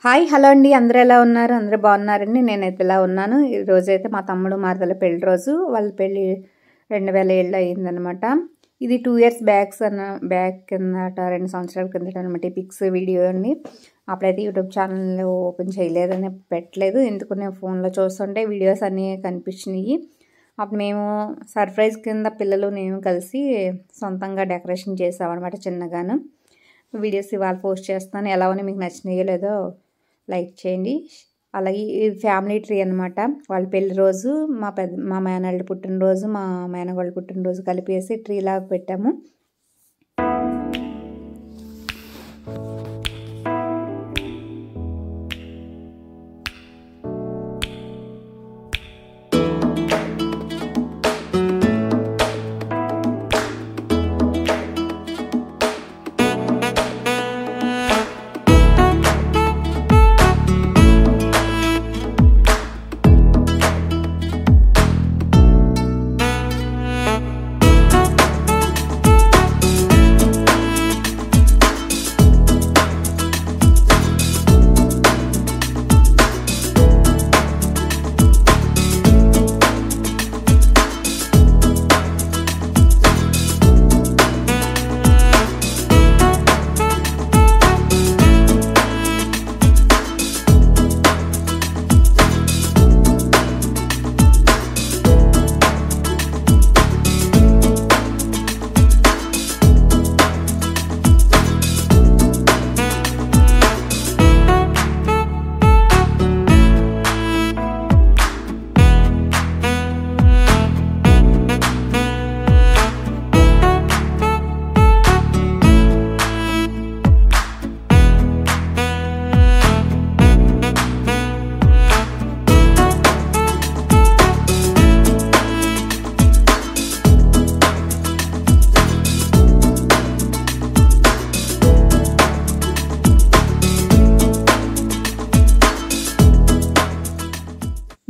Hi hello అండి, అందరూ ఎలా ఉన్నారు? అందరూ బాగున్నారండి. నేనైతే ఇలా ఉన్నాను. ఈ రోజైతే మా తమ్ముడు మరదల పెళ్లి రోజు. వాళ్ళ పెళ్లి 2007 అయ్యిందనమాట. ఇది 2 ఇయర్స్ బ్యాక్ కిందట, 2 సంవత్సరాల కిందట అనమాట. ఈ పిక్స్ వీడియో అండి. అప్పుడైతే యూట్యూబ్ ఛానల్ ఓపెన్ చేయలేదని పెట్టలేదు. ఎందుకు నేను ఫోన్లో చూస్తుంటే వీడియోస్ అన్నీ కనిపించినాయి. అప్పుడు మేము సర్ప్రైజ్ కింద పిల్లలు నేను కలిసి సొంతంగా డెకరేషన్ చేసామన్నమాట చిన్నగాను. వీడియోస్ ఇవాళ పోస్ట్ చేస్తాను. ఎలా ఉన్నాయి, మీకు నచ్చినాయో లేదో లైక్ చేయండి. అలాగే ఇది ఫ్యామిలీ ట్రీ అనమాట. వాళ్ళ పెళ్లి రోజు, మా మేనల్డ్ పుట్టినరోజు, మా మేనగోళ్ళ పుట్టినరోజు కలిపేసి ట్రీ లాగా పెట్టాము.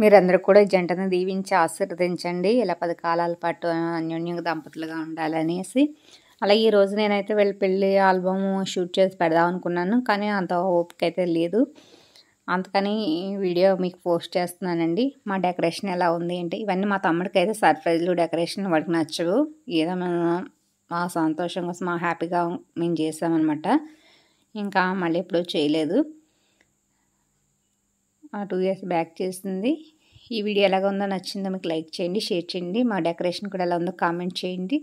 మీరందరూ కూడా జంటను దీవించి ఆశీర్వదించండి. ఇలా 10 కాలాల పాటు అన్యోన్యంగా దంపతులుగా ఉండాలనేసి. అలాగే ఈరోజు నేనైతే వీళ్ళ పెళ్ళి ఆల్బమ్ షూట్ చేసి పెడదాం అనుకున్నాను, కానీ అంత ఓపిక అయితే లేదు. అందుకని వీడియో మీకు పోస్ట్ చేస్తున్నానండి. మా డెకరేషన్ ఎలా ఉంది ఏంటి, ఇవన్నీ మా తమ్ముడికి అయితే సర్ప్రైజ్లు డెకరేషన్ వాడికి నచ్చవు. ఏదో మా సంతోషం కోసం, మా హ్యాపీగా మేము చేసామన్నమాట. ఇంకా మళ్ళీ ఎప్పుడూ చేయలేదు. 2 ఇయర్స్ బ్యాక్ చేసింది. ఈ వీడియో ఎలాగ ఉందో, నచ్చిందో మీకు లైక్ చేయండి, షేర్ చేయండి. మా డెకరేషన్ కూడా ఎలా ఉందో కామెంట్ చేయండి.